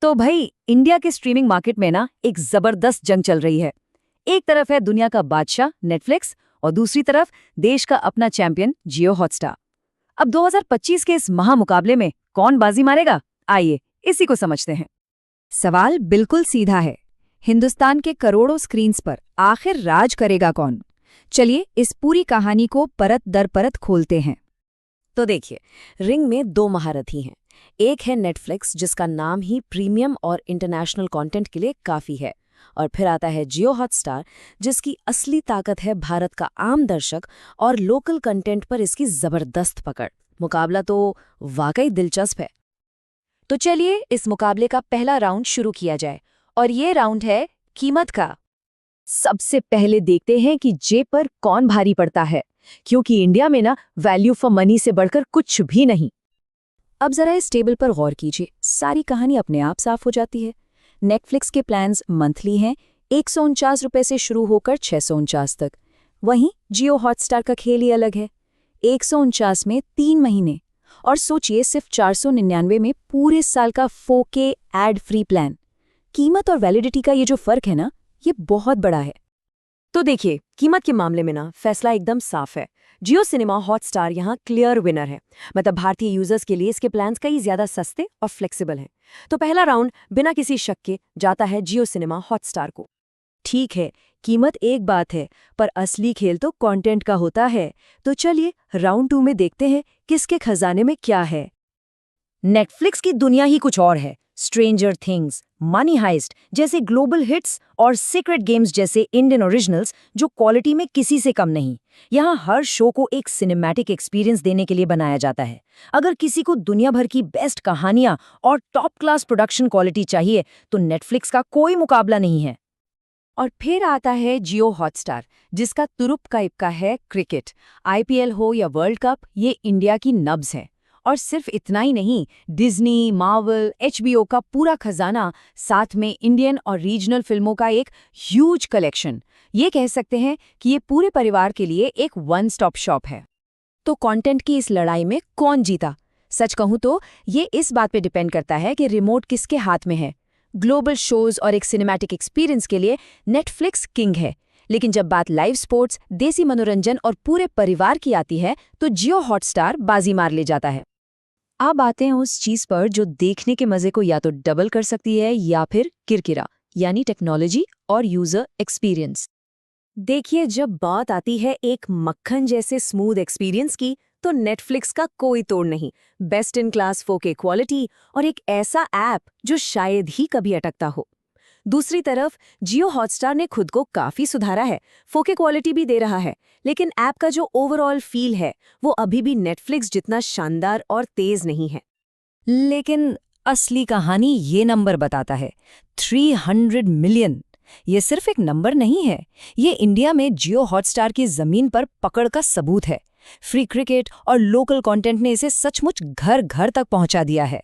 तो भाई इंडिया के स्ट्रीमिंग मार्केट में ना एक जबरदस्त जंग चल रही है। एक तरफ है दुनिया का बादशाह नेटफ्लिक्स और दूसरी तरफ देश का अपना चैंपियन जियो हॉटस्टार। अब 2025 के इस महामुकाबले में कौन बाजी मारेगा, आइए इसी को समझते हैं। सवाल बिल्कुल सीधा है, हिंदुस्तान के करोड़ों स्क्रीन्स पर आखिर राज करेगा कौन? चलिए इस पूरी कहानी को परत दर परत खोलते हैं। तो देखिए, रिंग में दो महारथी हैं। एक है नेटफ्लिक्स, जिसका नाम ही प्रीमियम और इंटरनेशनल कंटेंट के लिए काफ़ी है, और फिर आता है जियो हॉटस्टार, जिसकी असली ताकत है भारत का आम दर्शक और लोकल कंटेंट पर इसकी ज़बरदस्त पकड़। मुकाबला तो वाकई दिलचस्प है। तो चलिए इस मुकाबले का पहला राउंड शुरू किया जाए, और ये राउंड है कीमत का। सबसे पहले देखते हैं कि जेब पर कौन भारी पड़ता है, क्योंकि इंडिया में ना वैल्यू फॉर मनी से बढ़कर कुछ भी नहीं। अब जरा इस टेबल पर गौर कीजिए, सारी कहानी अपने आप साफ हो जाती है। नेटफ्लिक्स के प्लान्स मंथली हैं, 149 रुपये से शुरू होकर 649 तक। वहीं जियो हॉटस्टार का खेल ही अलग है, 149 में 3 महीने, और सोचिए सिर्फ 499 में पूरे साल का 4K एड फ्री प्लान। कीमत और वैलिडिटी का ये जो फर्क है ना, ये बहुत बड़ा है। तो देखिए, कीमत के मामले में ना फैसला एकदम साफ है। जियो सिनेमा हॉटस्टार यहाँ क्लियर विनर है। मतलब भारतीय यूजर्स के लिए इसके प्लान्स कई ज्यादा सस्ते और फ्लेक्सिबल हैं। तो पहला राउंड बिना किसी शक के जाता है जियो सिनेमा हॉटस्टार को। ठीक है, कीमत एक बात है, पर असली खेल तो कंटेंट का होता है। तो चलिए राउंड 2 में देखते हैं किसके खजाने में क्या है। नेटफ्लिक्स की दुनिया ही कुछ और है। स्ट्रेंजर थिंग्स, मनी हाइस्ट जैसे ग्लोबल हिट्स और सीक्रेट गेम्स जैसे इंडियन ओरिजिनल्स जो क्वालिटी में किसी से कम नहीं। यहाँ हर शो को एक सिनेमैटिक एक्सपीरियंस देने के लिए बनाया जाता है। अगर किसी को दुनिया भर की बेस्ट कहानियां और टॉप क्लास प्रोडक्शन क्वालिटी चाहिए तो नेटफ्लिक्स का कोई मुकाबला नहीं है। और फिर आता है जियो हॉटस्टार, जिसका तुरुप का इक्का है क्रिकेट। IPL हो या वर्ल्ड कप, ये इंडिया की नब्ज है। और सिर्फ इतना ही नहीं, डिज्नी, मार्वल, HBO का पूरा खजाना, साथ में इंडियन और रीजनल फिल्मों का एक ह्यूज कलेक्शन। ये कह सकते हैं कि ये पूरे परिवार के लिए एक वन स्टॉप शॉप है। तो कंटेंट की इस लड़ाई में कौन जीता? सच कहूं तो ये इस बात पे डिपेंड करता है कि रिमोट किसके हाथ में है। ग्लोबल शोज और एक सिनेमैटिक एक्सपीरियंस के लिए नेटफ्लिक्स किंग है, लेकिन जब बात लाइव स्पोर्ट्स, देसी मनोरंजन और पूरे परिवार की आती है तो जियो हॉटस्टार बाजी मार ले जाता है। अब आते हैं उस चीज पर जो देखने के मजे को या तो डबल कर सकती है या फिर किरकिरा, यानी टेक्नोलॉजी और यूजर एक्सपीरियंस। देखिए, जब बात आती है एक मक्खन जैसे स्मूथ एक्सपीरियंस की, तो नेटफ्लिक्स का कोई तोड़ नहीं। Best in class 4K quality और एक ऐसा ऐप जो शायद ही कभी अटकता हो। दूसरी तरफ जियो हॉटस्टार ने खुद को काफी सुधारा है, 4K क्वालिटी भी दे रहा है, लेकिन ऐप का जो ओवरऑल फील है वो अभी भी नेटफ्लिक्स जितना शानदार और तेज नहीं है। लेकिन असली कहानी ये नंबर बताता है, 300 मिलियन। ये सिर्फ एक नंबर नहीं है, ये इंडिया में जियो हॉटस्टार की जमीन पर पकड़ का सबूत है। फ्री क्रिकेट और लोकल कंटेंट ने इसे सचमुच घर घर तक पहुंचा दिया है।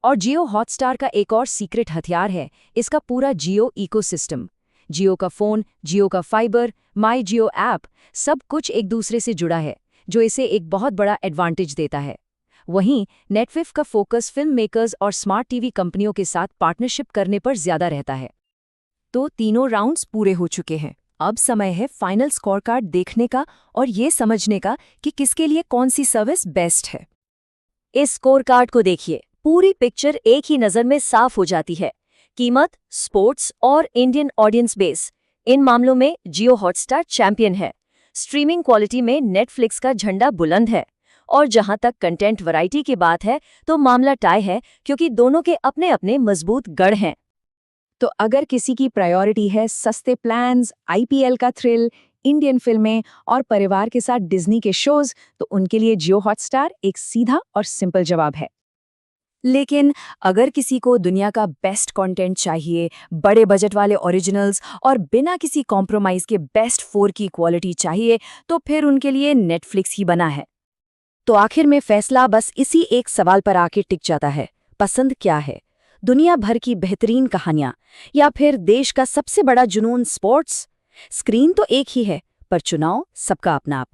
और जियो हॉटस्टार का एक और सीक्रेट हथियार है, इसका पूरा जियो इकोसिस्टम। जियो का फोन, जियो का फाइबर, माई जियो ऐप, सब कुछ एक दूसरे से जुड़ा है, जो इसे एक बहुत बड़ा एडवांटेज देता है। वहीं नेटफ्लिक्स का फोकस फिल्म मेकर्स और स्मार्ट टीवी कंपनियों के साथ पार्टनरशिप करने पर ज्यादा रहता है। तो तीनों राउंड्स पूरे हो चुके हैं। अब समय है फाइनल स्कोर कार्ड देखने का और ये समझने का कि किसके लिए कौन सी सर्विस बेस्ट है। इस स्कोर कार्ड को देखिए, पूरी पिक्चर एक ही नज़र में साफ हो जाती है। कीमत, स्पोर्ट्स और इंडियन ऑडियंस बेस, इन मामलों में जियो हॉटस्टार चैंपियन है। स्ट्रीमिंग क्वालिटी में नेटफ्लिक्स का झंडा बुलंद है। और जहां तक कंटेंट वैरायटी की बात है तो मामला टाई है, क्योंकि दोनों के अपने अपने मजबूत गढ़ हैं। तो अगर किसी की प्रायोरिटी है सस्ते प्लान्स, IPL का थ्रिल, इंडियन फिल्में और परिवार के साथ डिज्नी के शोज, तो उनके लिए जियो हॉटस्टार एक सीधा और सिंपल जवाब है। लेकिन अगर किसी को दुनिया का बेस्ट कंटेंट चाहिए, बड़े बजट वाले ओरिजिनल्स और बिना किसी कॉम्प्रोमाइज के बेस्ट 4K क्वालिटी चाहिए, तो फिर उनके लिए नेटफ्लिक्स ही बना है। तो आखिर में फैसला बस इसी एक सवाल पर आके टिक जाता है, पसंद क्या है? दुनिया भर की बेहतरीन कहानियां या फिर देश का सबसे बड़ा जुनून स्पोर्ट्स? स्क्रीन तो एक ही है, पर चुनाव सबका अपना।